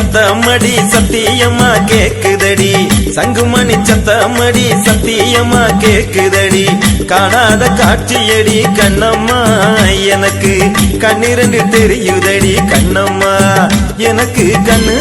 சத்தமடி சத்தியமா கேக்குதடி சங்குமணி சத்தமடி சத்தியமா கேக்குதடி காணாத காட்சியடி கண்ணம்மா எனக்கு கண்ணிரண்டு தெரியுதடி கண்ணம்மா எனக்கு கண்ணு